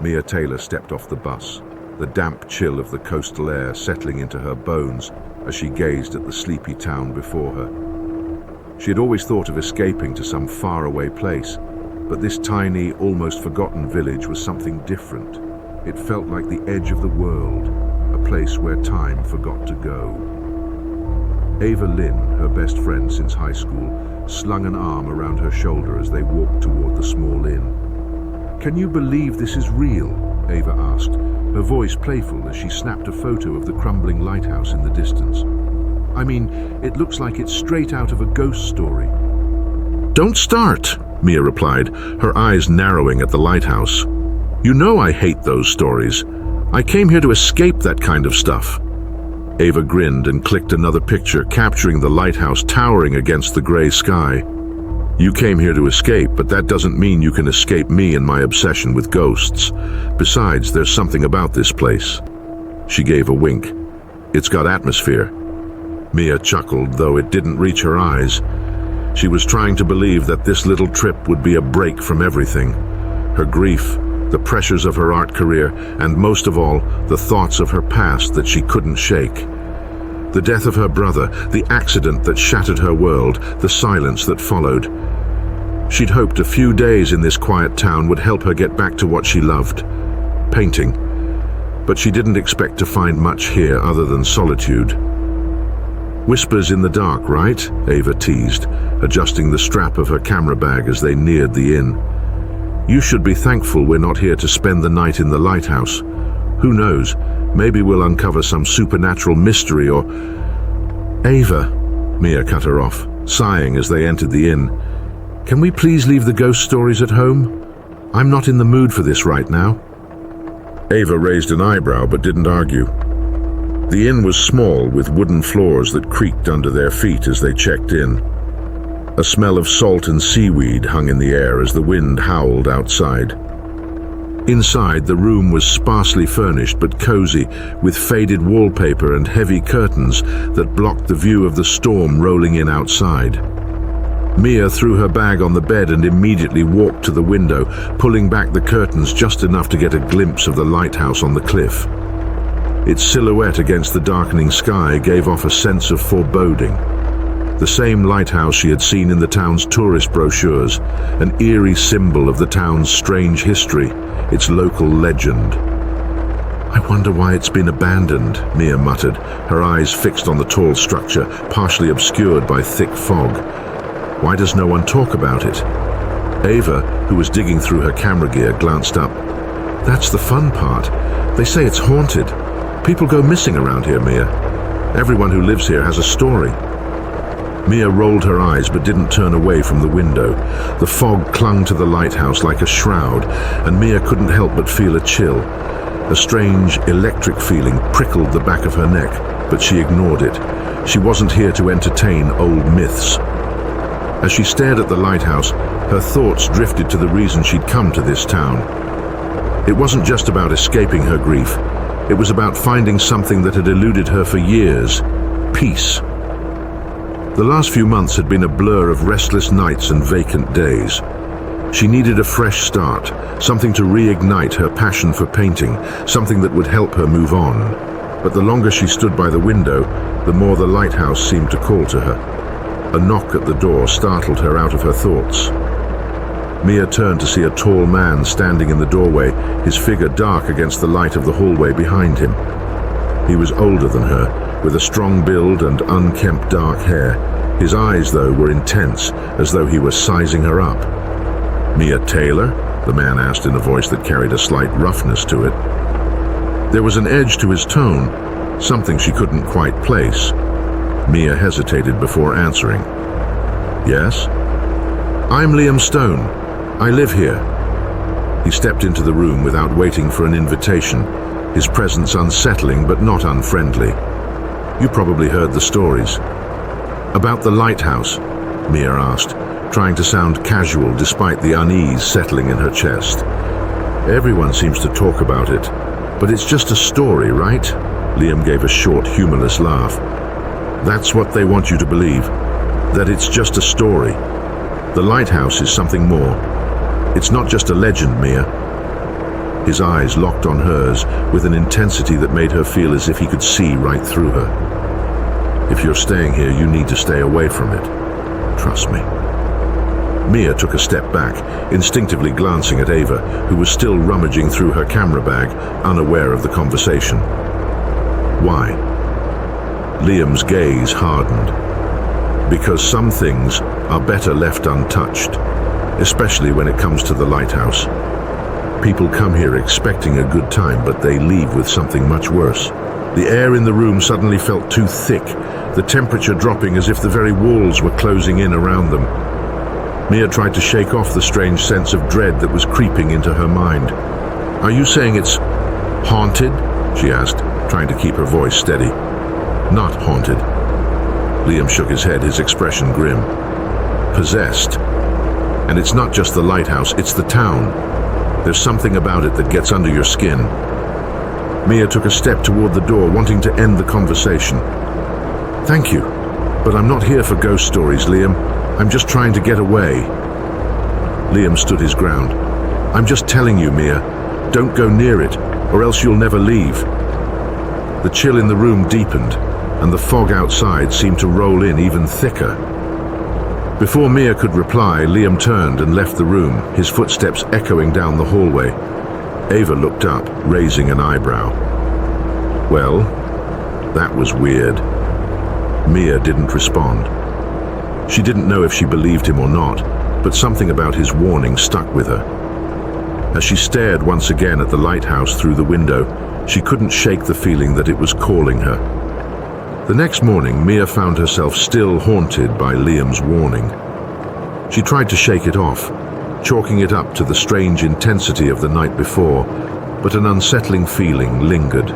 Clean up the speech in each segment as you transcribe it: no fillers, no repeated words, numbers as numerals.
Mia Taylor stepped off the bus, the damp chill of the coastal air settling into her bones as she gazed at the sleepy town before her. She had always thought of escaping to some faraway place, but this tiny, almost forgotten village was something different. It felt like the edge of the world, a place where time forgot to go. Ava Lynn, her best friend since high school, slung an arm around her shoulder as they walked toward the small inn. "Can you believe this is real?" Ava asked, her voice playful as she snapped a photo of the crumbling lighthouse in the distance. "I mean, it looks like it's straight out of a ghost story." "Don't start," Mia replied, her eyes narrowing at the lighthouse. "You know I hate those stories. I came here to escape that kind of stuff." Ava grinned and clicked another picture, capturing the lighthouse towering against the gray sky. "You came here to escape, but that doesn't mean you can escape me and my obsession with ghosts. Besides, there's something about this place." She gave a wink. "It's got atmosphere." Mia chuckled, though it didn't reach her eyes. She was trying to believe that this little trip would be a break from everything. Her grief, the pressures of her art career, and most of all, the thoughts of her past that she couldn't shake. The death of her brother, the accident that shattered her world, the silence that followed. She'd hoped a few days in this quiet town would help her get back to what she loved, painting. But she didn't expect to find much here other than solitude. "Whispers in the dark, right?" Ava teased, adjusting the strap of her camera bag as they neared the inn. "You should be thankful we're not here to spend the night in the lighthouse. Who knows, maybe we'll uncover some supernatural mystery or—" "Ava," Mia cut her off, sighing as they entered the inn. "Can we please leave the ghost stories at home? I'm not in the mood for this right now." Ava raised an eyebrow but didn't argue. The inn was small, with wooden floors that creaked under their feet as they checked in. A smell of salt and seaweed hung in the air as the wind howled outside. Inside, the room was sparsely furnished but cozy, with faded wallpaper and heavy curtains that blocked the view of the storm rolling in outside. Mia threw her bag on the bed and immediately walked to the window, pulling back the curtains just enough to get a glimpse of the lighthouse on the cliff. Its silhouette against the darkening sky gave off a sense of foreboding. The same lighthouse she had seen in the town's tourist brochures, an eerie symbol of the town's strange history, its local legend. "I wonder why it's been abandoned," Mia muttered, her eyes fixed on the tall structure, partially obscured by thick fog. "Why does no one talk about it?" Ava, who was digging through her camera gear, glanced up. "That's the fun part. They say it's haunted. People go missing around here, Mia. Everyone who lives here has a story." Mia rolled her eyes but didn't turn away from the window. The fog clung to the lighthouse like a shroud, and Mia couldn't help but feel a chill. A strange, electric feeling prickled the back of her neck, but she ignored it. She wasn't here to entertain old myths. As she stared at the lighthouse, her thoughts drifted to the reason she'd come to this town. It wasn't just about escaping her grief. It was about finding something that had eluded her for years: peace. The last few months had been a blur of restless nights and vacant days. She needed a fresh start, something to reignite her passion for painting, something that would help her move on. But the longer she stood by the window, the more the lighthouse seemed to call to her. A knock at the door startled her out of her thoughts. Mia turned to see a tall man standing in the doorway, his figure dark against the light of the hallway behind him. He was older than her, with a strong build and unkempt dark hair. His eyes, though, were intense, as though he were sizing her up. "Mia Taylor?" the man asked in a voice that carried a slight roughness to it. There was an edge to his tone, something she couldn't quite place. Mia hesitated before answering. "Yes?" "I'm Liam Stone. I live here." He stepped into the room without waiting for an invitation, his presence unsettling but not unfriendly. "You probably heard the stories." "About the lighthouse?" Mia asked, trying to sound casual despite the unease settling in her chest. "Everyone seems to talk about it, but it's just a story, right?" Liam gave a short, humorless laugh. "That's what they want you to believe, that it's just a story. The lighthouse is something more. It's not just a legend, Mia." his eyes locked on hers with an intensity that made her feel as if he could see right through her. "If you're staying here, you need to stay away from it. Trust me." Mia took a step back, instinctively glancing at Ava, who was still rummaging through her camera bag, unaware of the conversation. "Why?" Liam's gaze hardened. "Because some things are better left untouched, especially when it comes to the lighthouse. People come here expecting a good time, but they leave with something much worse." The air in the room suddenly felt too thick, the temperature dropping as if the very walls were closing in around them. Mia tried to shake off the strange sense of dread that was creeping into her mind. "Are you saying it's haunted?" she asked, trying to keep her voice steady. "Not haunted." Liam shook his head, his expression grim. "Possessed. And it's not just the lighthouse, it's the town. There's something about it that gets under your skin." Mia took a step toward the door, wanting to end the conversation. "Thank you, but I'm not here for ghost stories, Liam. I'm just trying to get away." Liam stood his ground. "I'm just telling you, Mia, don't go near it, or else you'll never leave." The chill in the room deepened, and the fog outside seemed to roll in even thicker. Before Mia could reply, Liam turned and left the room, his footsteps echoing down the hallway. Ava looked up, raising an eyebrow. "Well, that was weird." Mia didn't respond. She didn't know if she believed him or not, but something about his warning stuck with her. As she stared once again at the lighthouse through the window, she couldn't shake the feeling that it was calling her. The next morning, Mia found herself still haunted by Liam's warning. She tried to shake it off, chalking it up to the strange intensity of the night before, but an unsettling feeling lingered.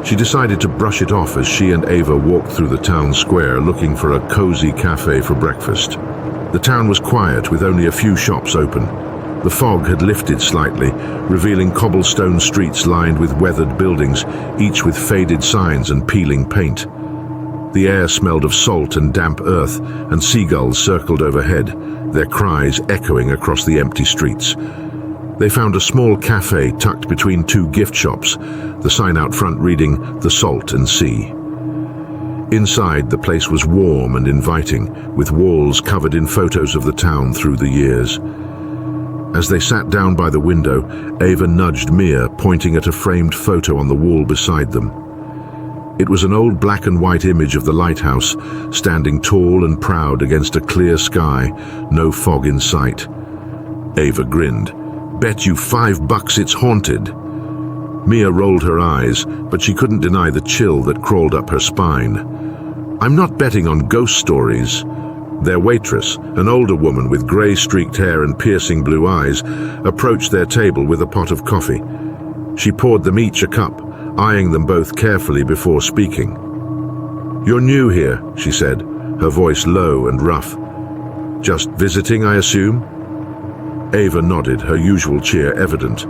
She decided to brush it off as she and Ava walked through the town square looking for a cozy cafe for breakfast. The town was quiet, with only a few shops open. The fog had lifted slightly, revealing cobblestone streets lined with weathered buildings, each with faded signs and peeling paint. The air smelled of salt and damp earth, and seagulls circled overhead, their cries echoing across the empty streets. They found a small cafe tucked between two gift shops, the sign out front reading, "The Salt and Sea." Inside, the place was warm and inviting, with walls covered in photos of the town through the years. As they sat down by the window, Ava nudged Mia, pointing at a framed photo on the wall beside them. It was an old black and white image of the lighthouse, standing tall and proud against a clear sky, no fog in sight. Ava grinned. "Bet you $5 it's haunted." Mia rolled her eyes, but she couldn't deny the chill that crawled up her spine. "I'm not betting on ghost stories." Their waitress, an older woman with grey-streaked hair and piercing blue eyes, approached their table with a pot of coffee. She poured them each a cup, eyeing them both carefully before speaking. "You're new here," she said, her voice low and rough. "Just visiting, I assume?" Ava nodded, her usual cheer evident.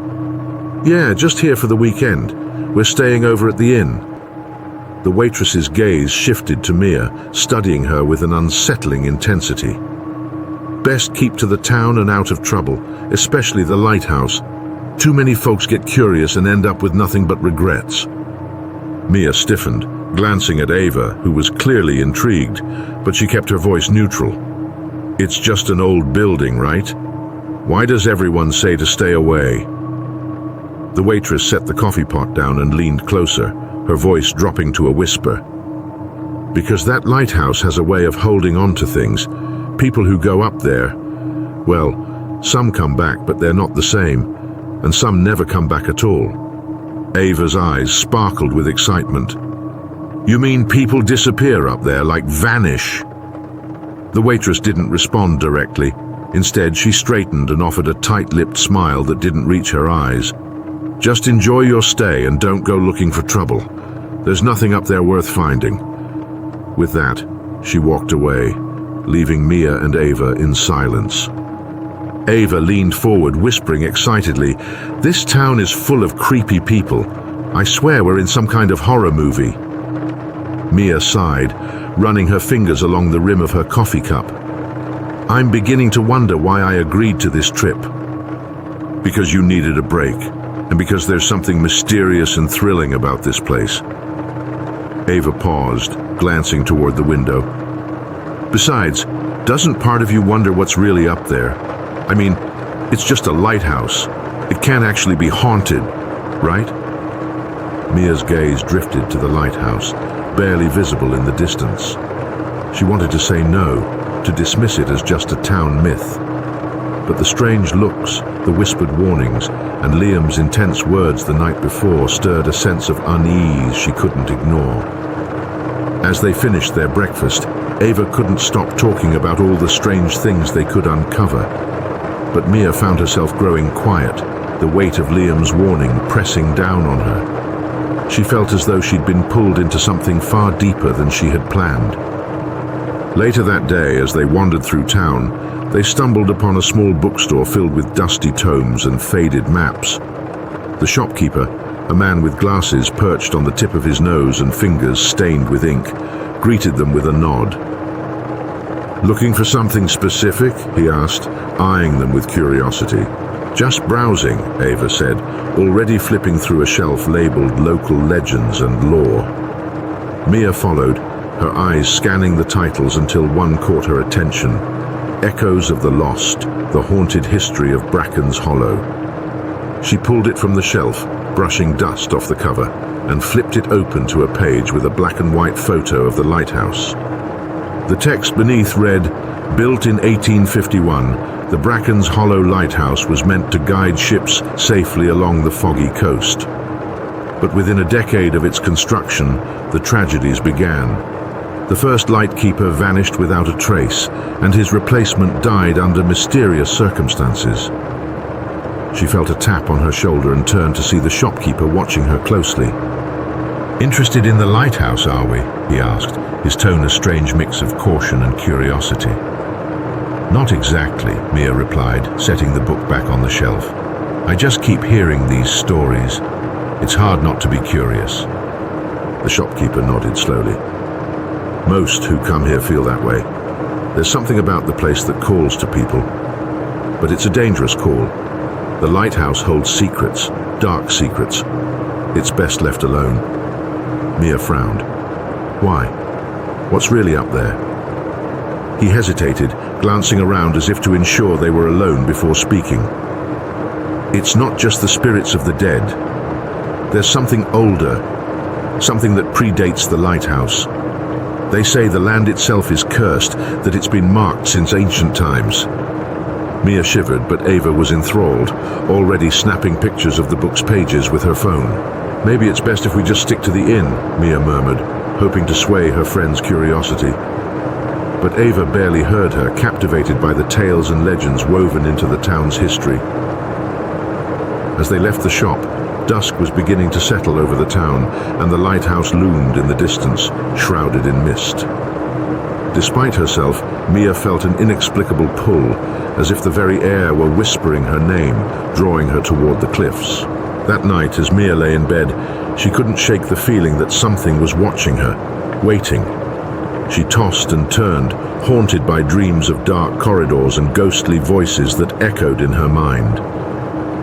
"Yeah, just here for the weekend. We're staying over at the inn." The waitress's gaze shifted to Mia, studying her with an unsettling intensity. "Best keep to the town and out of trouble, especially the lighthouse. Too many folks get curious and end up with nothing but regrets." Mia stiffened, glancing at Ava, who was clearly intrigued, but she kept her voice neutral. "It's just an old building, right? Why does everyone say to stay away?" The waitress set the coffee pot down and leaned closer, her voice dropping to a whisper. "Because that lighthouse has a way of holding on to things. People who go up there, well, some come back, but they're not the same, and some never come back at all." Ava's eyes sparkled with excitement. "You mean people disappear up there, like vanish?" The waitress didn't respond directly. Instead, she straightened and offered a tight-lipped smile that didn't reach her eyes. "Just enjoy your stay and don't go looking for trouble. There's nothing up there worth finding." With that, she walked away, leaving Mia and Ava in silence. Ava leaned forward, whispering excitedly, "This town is full of creepy people. I swear we're in some kind of horror movie." Mia sighed, running her fingers along the rim of her coffee cup. "I'm beginning to wonder why I agreed to this trip." "Because you needed a break," and because there's something mysterious and thrilling about this place. Ava paused, glancing toward the window. Besides, doesn't part of you wonder what's really up there? I mean, it's just a lighthouse. It can't actually be haunted, right? Mia's gaze drifted to the lighthouse, barely visible in the distance. She wanted to say no, to dismiss it as just a town myth. But the strange looks, the whispered warnings, and Liam's intense words the night before stirred a sense of unease she couldn't ignore. As they finished their breakfast, Ava couldn't stop talking about all the strange things they could uncover. But Mia found herself growing quiet, the weight of Liam's warning pressing down on her. She felt as though she'd been pulled into something far deeper than she had planned. Later that day, as they wandered through town, they stumbled upon a small bookstore filled with dusty tomes and faded maps. The shopkeeper, a man with glasses perched on the tip of his nose and fingers stained with ink, greeted them with a nod. "Looking for something specific?" he asked, eyeing them with curiosity. "Just browsing," Ava said, already flipping through a shelf labeled Local Legends and Lore. Mia followed, her eyes scanning the titles until one caught her attention. Echoes of the Lost, the haunted history of Bracken's Hollow. She pulled it from the shelf, brushing dust off the cover, and flipped it open to a page with a black and white photo of the lighthouse. The text beneath read, "Built in 1851, the Bracken's Hollow Lighthouse was meant to guide ships safely along the foggy coast. But within a decade of its construction, the tragedies began. The first lightkeeper vanished without a trace, and his replacement died under mysterious circumstances." She felt a tap on her shoulder and turned to see the shopkeeper watching her closely. "Interested in the lighthouse, are we?" he asked, his tone a strange mix of caution and curiosity. "Not exactly," Mia replied, setting the book back on the shelf. "I just keep hearing these stories. It's hard not to be curious." The shopkeeper nodded slowly. "Most who come here feel that way. There's something about the place that calls to people. But it's a dangerous call. The lighthouse holds secrets, dark secrets. It's best left alone." Mia frowned. "Why? What's really up there?" He hesitated, glancing around as if to ensure they were alone before speaking. "It's not just the spirits of the dead. There's something older, something that predates the lighthouse. They say the land itself is cursed, that it's been marked since ancient times." Mia shivered, but Ava was enthralled, already snapping pictures of the book's pages with her phone. "Maybe it's best if we just stick to the inn," Mia murmured, hoping to sway her friend's curiosity. But Ava barely heard her, captivated by the tales and legends woven into the town's history. As they left the shop, dusk was beginning to settle over the town, and the lighthouse loomed in the distance, shrouded in mist. Despite herself, Mia felt an inexplicable pull, as if the very air were whispering her name, drawing her toward the cliffs. That night, as Mia lay in bed, she couldn't shake the feeling that something was watching her, waiting. She tossed and turned, haunted by dreams of dark corridors and ghostly voices that echoed in her mind.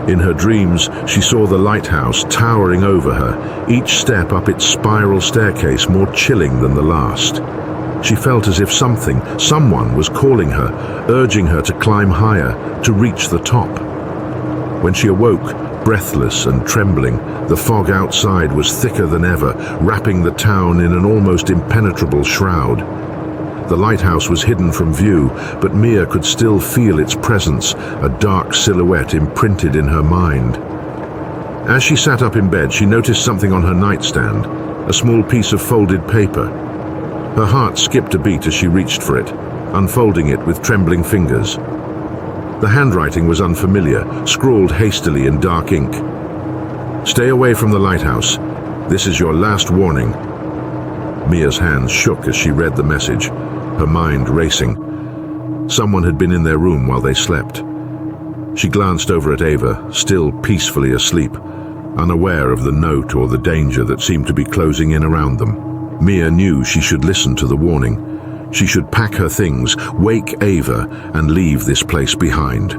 In her dreams, she saw the lighthouse towering over her, each step up its spiral staircase more chilling than the last. She felt as if someone was calling her, urging her to climb higher, to reach the top. When she awoke, breathless and trembling, the fog outside was thicker than ever, wrapping the town in an almost impenetrable shroud. The lighthouse was hidden from view, but Mia could still feel its presence, a dark silhouette imprinted in her mind. As she sat up in bed, she noticed something on her nightstand, a small piece of folded paper. Her heart skipped a beat as she reached for it, unfolding it with trembling fingers. The handwriting was unfamiliar, scrawled hastily in dark ink. "Stay away from the lighthouse. This is your last warning." Mia's hands shook as she read the message, her mind racing. Someone had been in their room while they slept. She glanced over at Ava, still peacefully asleep, unaware of the note or the danger that seemed to be closing in around them. Mia knew she should listen to the warning. She should pack her things, wake Ava, and leave this place behind.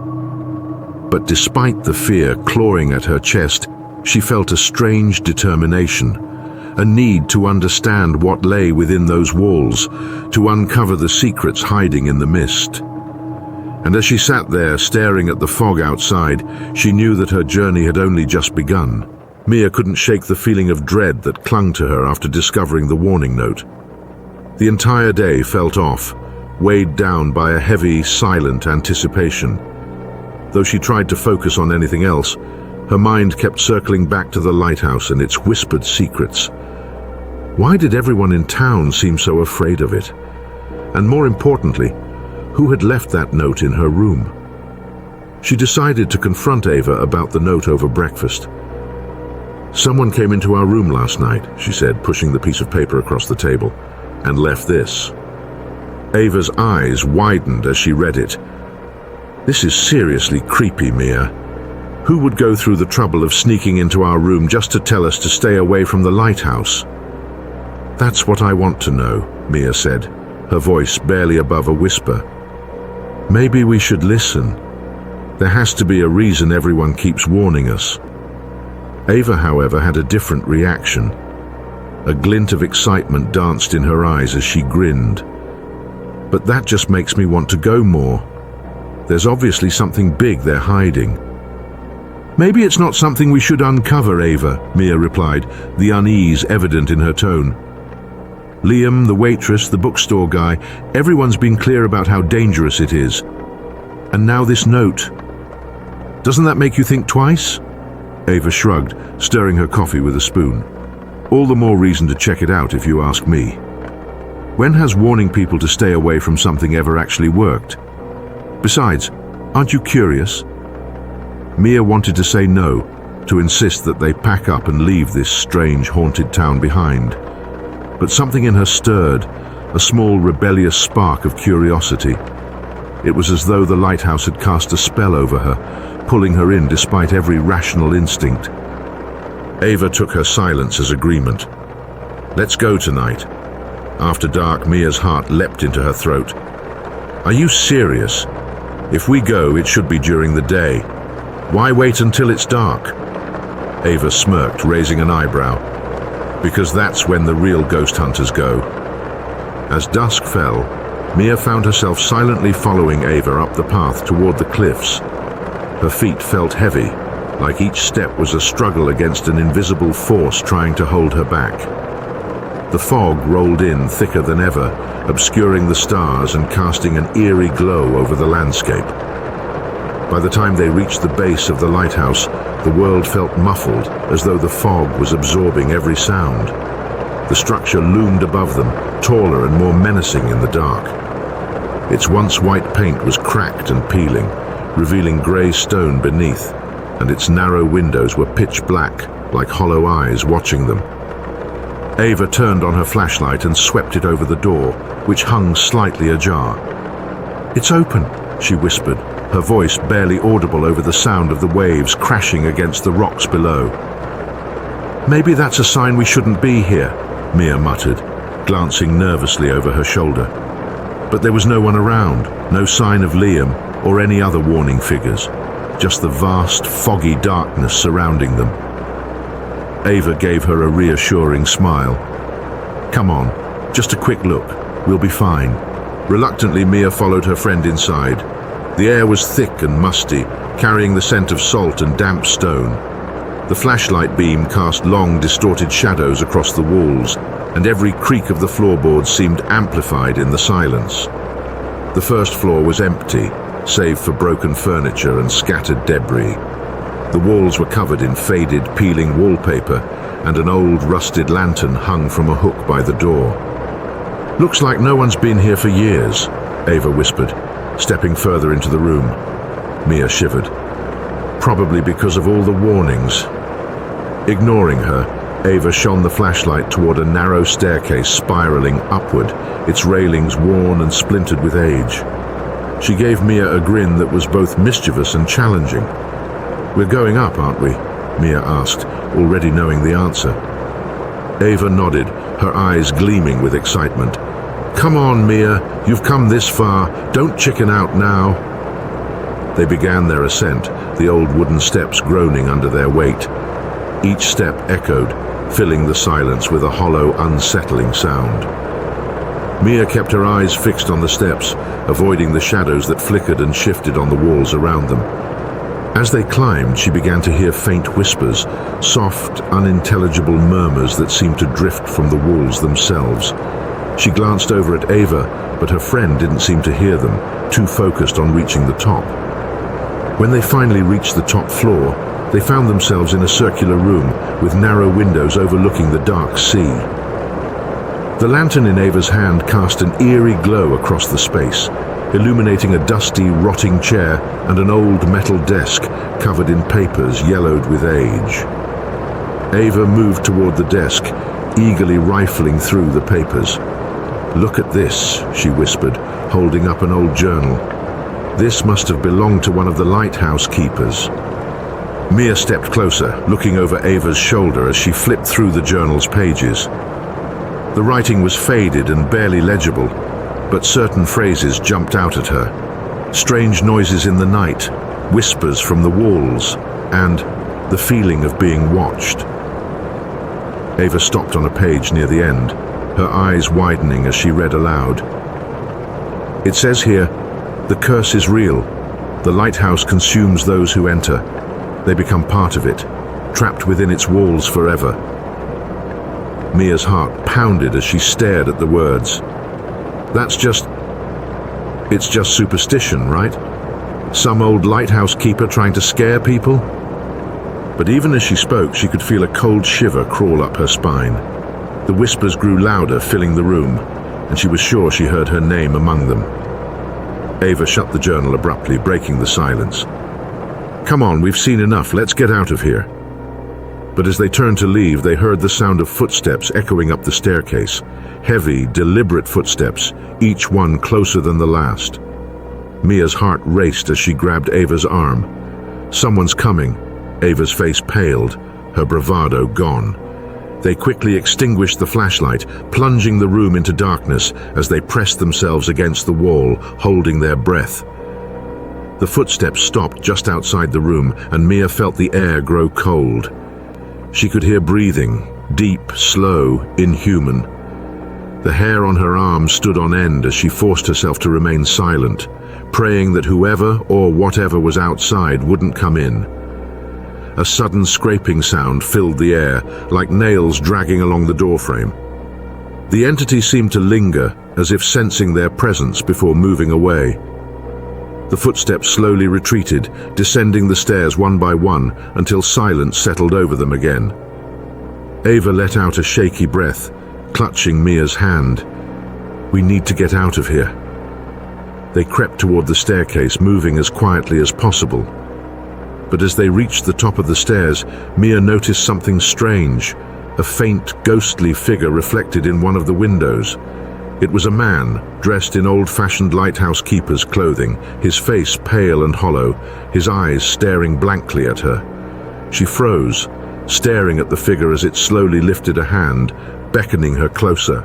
But despite the fear clawing at her chest, She felt a strange determination, a need to understand what lay within those walls, to uncover the secrets hiding in the mist. And as she sat there staring at the fog outside, she knew that her journey had only just begun. Mia couldn't shake the feeling of dread that clung to her after discovering the warning note. The entire day felt off, weighed down by a heavy, silent anticipation. Though she tried to focus on anything else, her mind kept circling back to the lighthouse and its whispered secrets. Why did everyone in town seem so afraid of it? And more importantly, who had left that note in her room? She decided to confront Ava about the note over breakfast. "Someone came into our room last night," she said, pushing the piece of paper across the table, "and left this." Ava's eyes widened as she read it. "This is seriously creepy, Mia. Who would go through the trouble of sneaking into our room just to tell us to stay away from the lighthouse?" "That's what I want to know," Mia said, her voice barely above a whisper. "Maybe we should listen. There has to be a reason everyone keeps warning us." Ava, however, had a different reaction. A glint of excitement danced in her eyes as she grinned. "But that just makes me want to go more. There's obviously something big they're hiding." "Maybe it's not something we should uncover, Ava," Mia replied, the unease evident in her tone. "Liam, the waitress, the bookstore guy, everyone's been clear about how dangerous it is. And now this note. Doesn't that make you think twice?" Ava shrugged, stirring her coffee with a spoon. "All the more reason to check it out if you ask me. When has warning people to stay away from something ever actually worked? Besides, aren't you curious?" Mia wanted to say no, to insist that they pack up and leave this strange, haunted town behind. But something in her stirred, a small, rebellious spark of curiosity. It was as though the lighthouse had cast a spell over her, pulling her in despite every rational instinct. Ava took her silence as agreement. "Let's go tonight." After dark, Mia's heart leapt into her throat. "Are you serious? If we go, it should be during the day. Why wait until it's dark?" Ava smirked, raising an eyebrow. "Because that's when the real ghost hunters go." As dusk fell, Mia found herself silently following Ava up the path toward the cliffs. Her feet felt heavy, like each step was a struggle against an invisible force trying to hold her back. The fog rolled in thicker than ever, obscuring the stars and casting an eerie glow over the landscape. By the time they reached the base of the lighthouse, the world felt muffled, as though the fog was absorbing every sound. The structure loomed above them, taller and more menacing in the dark. Its once white paint was cracked and peeling, revealing grey stone beneath, and its narrow windows were pitch black, like hollow eyes watching them. Ava turned on her flashlight and swept it over the door, which hung slightly ajar. "It's open," she whispered, her voice barely audible over the sound of the waves crashing against the rocks below. "Maybe that's a sign we shouldn't be here," Mia muttered, glancing nervously over her shoulder. But there was no one around, no sign of Liam or any other warning figures, just the vast, foggy darkness surrounding them. Ava gave her a reassuring smile. "Come on, just a quick look. We'll be fine." Reluctantly, Mia followed her friend inside. The air was thick and musty, carrying the scent of salt and damp stone. The flashlight beam cast long, distorted shadows across the walls, and every creak of the floorboards seemed amplified in the silence. The first floor was empty, save for broken furniture and scattered debris. The walls were covered in faded, peeling wallpaper, and an old, rusted lantern hung from a hook by the door. "Looks like no one's been here for years," Ava whispered, stepping further into the room. Mia shivered. "Probably because of all the warnings." Ignoring her, Ava shone the flashlight toward a narrow staircase spiraling upward, its railings worn and splintered with age. She gave Mia a grin that was both mischievous and challenging. "We're going up, aren't we?" Mia asked, already knowing the answer. Ava nodded, her eyes gleaming with excitement. "Come on, Mia, you've come this far. Don't chicken out now." They began their ascent, the old wooden steps groaning under their weight. Each step echoed, filling the silence with a hollow, unsettling sound. Mia kept her eyes fixed on the steps, avoiding the shadows that flickered and shifted on the walls around them. As they climbed, she began to hear faint whispers, soft, unintelligible murmurs that seemed to drift from the walls themselves. She glanced over at Ava, but her friend didn't seem to hear them, too focused on reaching the top. When they finally reached the top floor, they found themselves in a circular room with narrow windows overlooking the dark sea. The lantern in Ava's hand cast an eerie glow across the space, illuminating a dusty, rotting chair and an old metal desk covered in papers yellowed with age. Ava moved toward the desk, eagerly rifling through the papers. "Look at this," she whispered, holding up an old journal. "This must have belonged to one of the lighthouse keepers." Mia stepped closer, looking over Ava's shoulder as she flipped through the journal's pages. The writing was faded and barely legible, but certain phrases jumped out at her. Strange noises in the night, whispers from the walls, and the feeling of being watched. Ava stopped on a page near the end, her eyes widening as she read aloud. It says here, "The curse is real. The lighthouse consumes those who enter. They become part of it, trapped within its walls forever." Mia's heart pounded as she stared at the words. It's just superstition, right? Some old lighthouse keeper trying to scare people? But even as she spoke, she could feel a cold shiver crawl up her spine. The whispers grew louder, filling the room, and she was sure she heard her name among them. Ava shut the journal abruptly, breaking the silence. "Come on, we've seen enough, let's get out of here." But as they turned to leave, they heard the sound of footsteps echoing up the staircase. Heavy, deliberate footsteps, each one closer than the last. Mia's heart raced as she grabbed Ava's arm. "Someone's coming." Ava's face paled, her bravado gone. They quickly extinguished the flashlight, plunging the room into darkness as they pressed themselves against the wall, holding their breath. The footsteps stopped just outside the room, and Mia felt the air grow cold. She could hear breathing, deep, slow, inhuman. The hair on her arm stood on end as she forced herself to remain silent, praying that whoever or whatever was outside wouldn't come in. A sudden scraping sound filled the air, like nails dragging along the doorframe. The entity seemed to linger, as if sensing their presence before moving away. The footsteps slowly retreated, descending the stairs one by one until silence settled over them again. Ava let out a shaky breath, clutching Mia's hand. "We need to get out of here." They crept toward the staircase, moving as quietly as possible. But as they reached the top of the stairs, Mia noticed something strange, a faint, ghostly figure reflected in one of the windows. It was a man, dressed in old-fashioned lighthouse keeper's clothing, his face pale and hollow, his eyes staring blankly at her. She froze, staring at the figure as it slowly lifted a hand, beckoning her closer.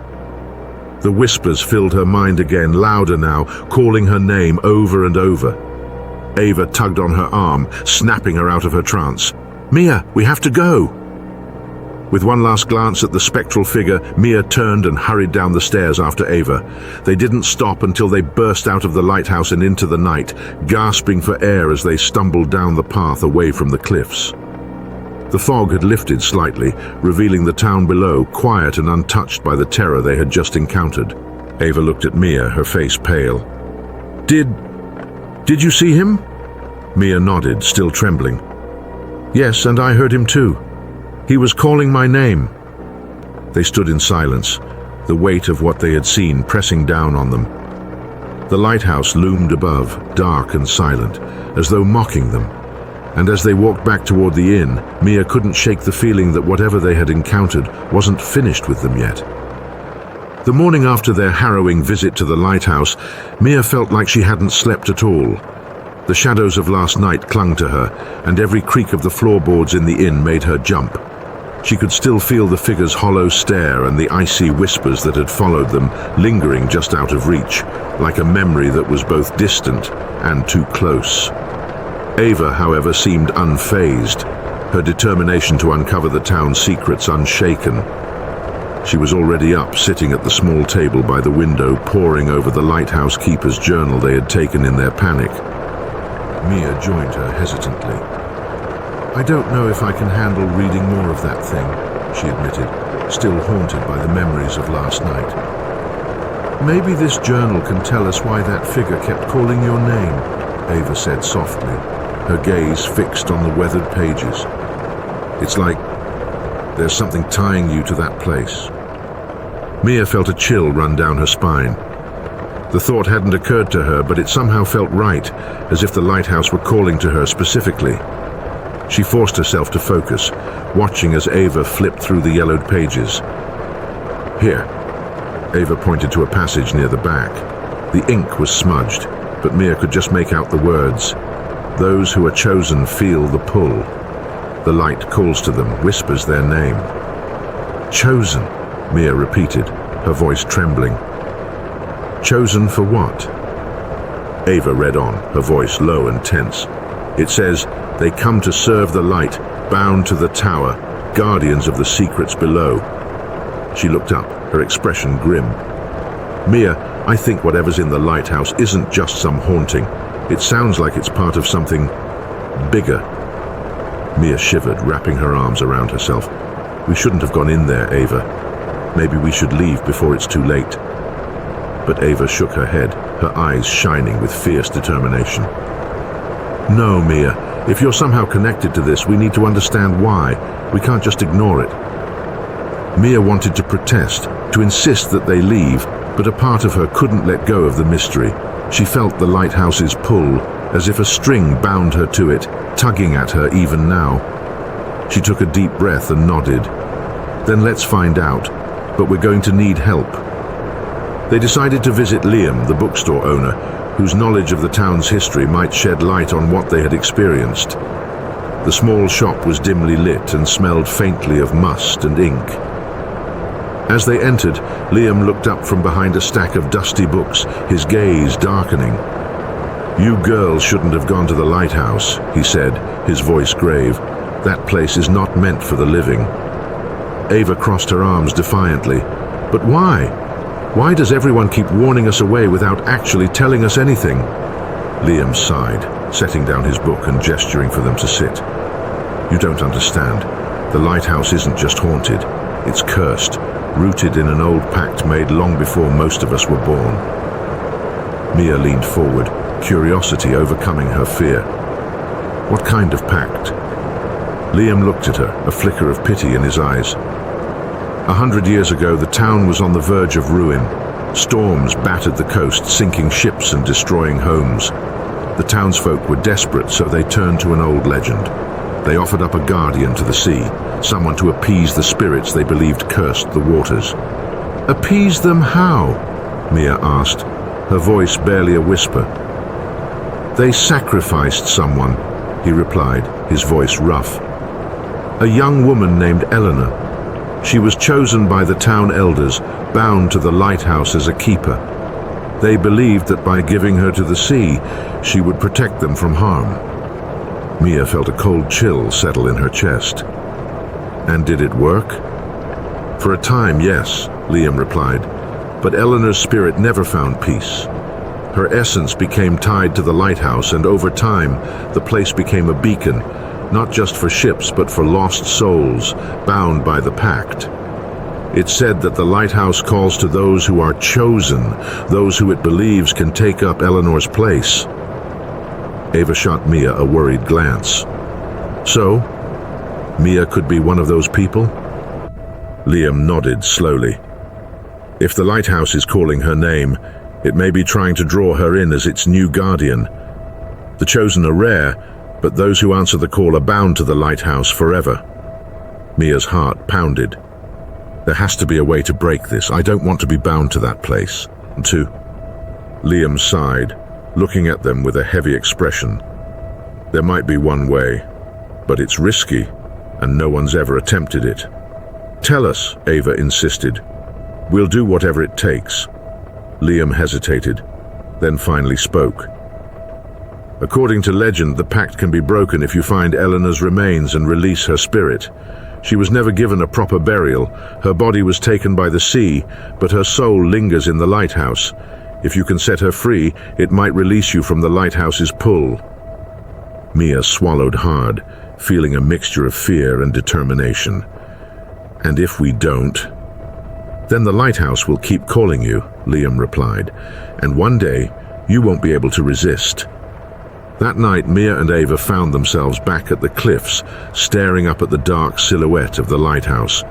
The whispers filled her mind again, louder now, calling her name over and over. Ava tugged on her arm, snapping her out of her trance. "Mia, we have to go!" With one last glance at the spectral figure, Mia turned and hurried down the stairs after Ava. They didn't stop until they burst out of the lighthouse and into the night, gasping for air as they stumbled down the path away from the cliffs. The fog had lifted slightly, revealing the town below, quiet and untouched by the terror they had just encountered. Ava looked at Mia, her face pale. Did you see him?" Mia nodded, still trembling. "Yes, and I heard him too. He was calling my name." They stood in silence, the weight of what they had seen pressing down on them. The lighthouse loomed above, dark and silent, as though mocking them. And as they walked back toward the inn, Mia couldn't shake the feeling that whatever they had encountered wasn't finished with them yet. The morning after their harrowing visit to the lighthouse, Mia felt like she hadn't slept at all. The shadows of last night clung to her, and every creak of the floorboards in the inn made her jump. She could still feel the figure's hollow stare and the icy whispers that had followed them, lingering just out of reach, like a memory that was both distant and too close. Ava, however, seemed unfazed. her determination to uncover the town's secrets unshaken. She was already up, sitting at the small table by the window, poring over the lighthouse keeper's journal they had taken in their panic. Mia joined her hesitantly. "I don't know if I can handle reading more of that thing," she admitted, still haunted by the memories of last night. "Maybe this journal can tell us why that figure kept calling your name," Ava said softly, her gaze fixed on the weathered pages. "It's like there's something tying you to that place." Mia felt a chill run down her spine. The thought hadn't occurred to her, but it somehow felt right, as if the lighthouse were calling to her specifically. She forced herself to focus, watching as Ava flipped through the yellowed pages. "Here." Ava pointed to a passage near the back. The ink was smudged, but Mia could just make out the words. "Those who are chosen feel the pull. The light calls to them, whispers their name." "Chosen," Mia repeated, her voice trembling. "Chosen for what?" Ava read on, her voice low and tense. "It says, they come to serve the light, bound to the tower, guardians of the secrets below." She looked up, her expression grim. "Mia, I think whatever's in the lighthouse isn't just some haunting. It sounds like it's part of something bigger." Mia shivered, wrapping her arms around herself. "We shouldn't have gone in there, Ava. Maybe we should leave before it's too late." But Ava shook her head, her eyes shining with fierce determination. "No, Mia. If you're somehow connected to this, we need to understand why. We can't just ignore it." Mia wanted to protest, to insist that they leave, but a part of her couldn't let go of the mystery. She felt the lighthouse's pull, as if a string bound her to it, tugging at her even now. She took a deep breath and nodded. "Then let's find out, but we're going to need help." They decided to visit Liam, the bookstore owner, whose knowledge of the town's history might shed light on what they had experienced. The small shop was dimly lit and smelled faintly of must and ink. As they entered, Liam looked up from behind a stack of dusty books, his gaze darkening. "You girls shouldn't have gone to the lighthouse," he said, his voice grave. "That place is not meant for the living." Ava crossed her arms defiantly. "But why? Why does everyone keep warning us away without actually telling us anything?" Liam sighed, setting down his book and gesturing for them to sit. "You don't understand. The lighthouse isn't just haunted. It's cursed, rooted in an old pact made long before most of us were born." Mia leaned forward, curiosity overcoming her fear. "What kind of pact?" Liam looked at her, a flicker of pity in his eyes. 100 years ago, the town was on the verge of ruin. Storms battered the coast, sinking ships and destroying homes. The townsfolk were desperate, so they turned to an old legend. They offered up a guardian to the sea, someone to appease the spirits they believed cursed the waters. "Appease them how?" Mia asked, her voice barely a whisper. "They sacrificed someone," he replied, his voice rough. "A young woman named Eleanor. She was chosen by the town elders, bound to the lighthouse as a keeper. They believed that by giving her to the sea, she would protect them from harm." Mia felt a cold chill settle in her chest. "And did it work?" "For a time, yes," Liam replied. "But Eleanor's spirit never found peace. Her essence became tied to the lighthouse, and over time, the place became a beacon, not just for ships, but for lost souls, bound by the pact. It's said that the lighthouse calls to those who are chosen, those who it believes can take up Eleanor's place." Ava shot Mia a worried glance. "So, Mia could be one of those people?" Liam nodded slowly. "If the lighthouse is calling her name, it may be trying to draw her in as its new guardian. The chosen are rare, but those who answer the call are bound to the lighthouse forever." Mia's heart pounded. "There has to be a way to break this. I don't want to be bound to that place." Liam sighed, looking at them with a heavy expression. "There might be one way, but it's risky, and no one's ever attempted it." "Tell us," Ava insisted. "We'll do whatever it takes." Liam hesitated, then finally spoke. According to legend, the pact can be broken if you find Eleanor's remains and release her spirit. She was never given a proper burial. Her body was taken by the sea, but her soul lingers in the lighthouse. If you can set her free, it might release you from the lighthouse's pull. Mia swallowed hard, feeling a mixture of fear and determination. And if we don't? Then the lighthouse will keep calling you, Liam replied, and one day you won't be able to resist. That night, Mia and Ava found themselves back at the cliffs, staring up at the dark silhouette of the lighthouse.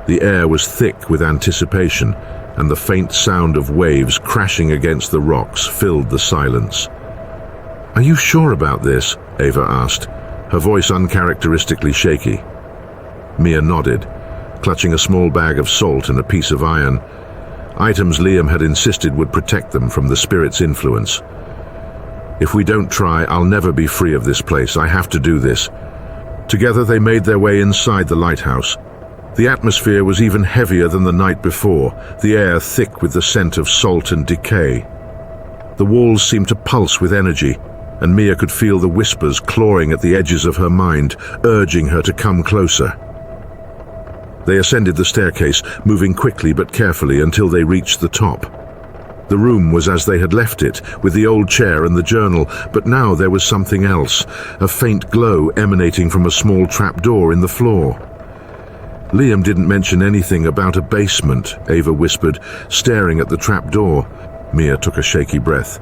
The air was thick with anticipation, and the faint sound of waves crashing against the rocks filled the silence. "Are you sure about this?" Ava asked, her voice uncharacteristically shaky. Mia nodded, clutching a small bag of salt and a piece of iron, items Liam had insisted would protect them from the spirit's influence. "If we don't try, I'll never be free of this place. I have to do this." Together they made their way inside the lighthouse. The atmosphere was even heavier than the night before, the air thick with the scent of salt and decay. The walls seemed to pulse with energy, and Mia could feel the whispers clawing at the edges of her mind, urging her to come closer. They ascended the staircase, moving quickly but carefully until they reached the top. The room was as they had left it, with the old chair and the journal, but now there was something else, a faint glow emanating from a small trapdoor in the floor. "Liam didn't mention anything about a basement," Ava whispered, staring at the trapdoor. Mia took a shaky breath.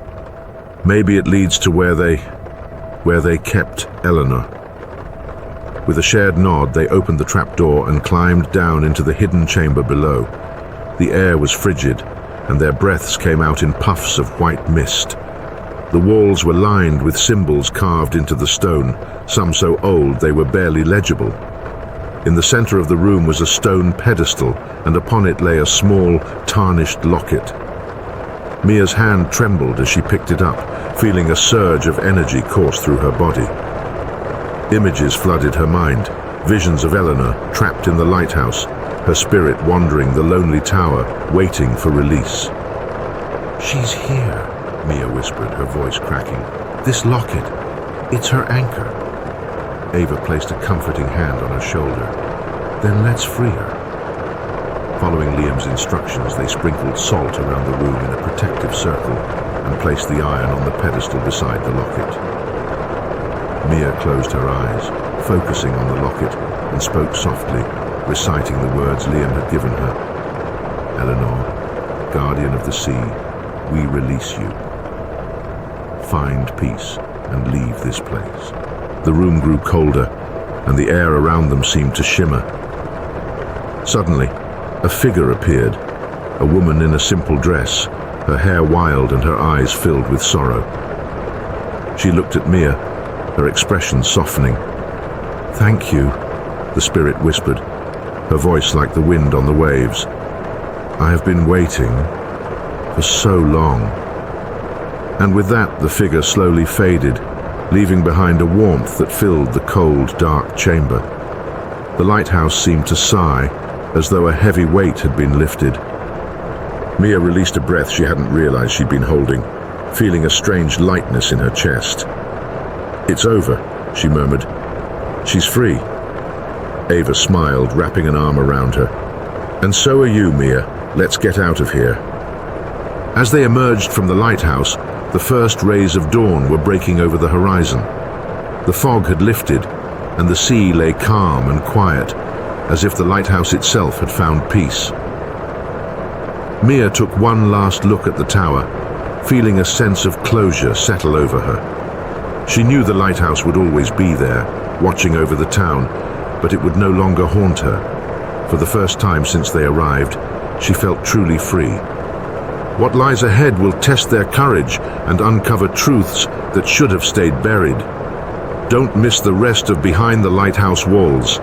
"Maybe it leads to where they kept Eleanor." With a shared nod, they opened the trapdoor and climbed down into the hidden chamber below. The air was frigid, and their breaths came out in puffs of white mist. The walls were lined with symbols carved into the stone, some so old they were barely legible. In the center of the room was a stone pedestal, and upon it lay a small, tarnished locket. Mia's hand trembled as she picked it up, feeling a surge of energy course through her body. Images flooded her mind, visions of Eleanor trapped in the lighthouse, her spirit wandering the lonely tower, waiting for release. "She's here," Mia whispered, her voice cracking. "This locket, it's her anchor." Ava placed a comforting hand on her shoulder. "Then let's free her." Following Liam's instructions, they sprinkled salt around the room in a protective circle and placed the iron on the pedestal beside the locket. Mia closed her eyes, focusing on the locket, and spoke softly, reciting the words Liam had given her. "Eleanor, guardian of the sea, we release you. Find peace and leave this place." The room grew colder, and the air around them seemed to shimmer. Suddenly, a figure appeared, a woman in a simple dress, her hair wild and her eyes filled with sorrow. She looked at Mia, her expression softening. "Thank you," the spirit whispered, her voice like the wind on the waves. "I have been waiting for so long." And with that, the figure slowly faded, leaving behind a warmth that filled the cold, dark chamber. The lighthouse seemed to sigh, as though a heavy weight had been lifted. Mia released a breath she hadn't realized she'd been holding, feeling a strange lightness in her chest. "It's over," she murmured. "She's free." Ava smiled, wrapping an arm around her. "And so are you, Mia. Let's get out of here." As they emerged from the lighthouse, the first rays of dawn were breaking over the horizon. The fog had lifted, and the sea lay calm and quiet, as if the lighthouse itself had found peace. Mia took one last look at the tower, feeling a sense of closure settle over her. She knew the lighthouse would always be there, watching over the town, but it would no longer haunt her. For the first time since they arrived, she felt truly free. What lies ahead will test their courage and uncover truths that should have stayed buried. Don't miss the rest of Behind the Lighthouse Walls.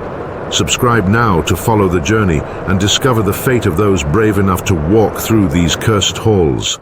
Subscribe now to follow the journey and discover the fate of those brave enough to walk through these cursed halls.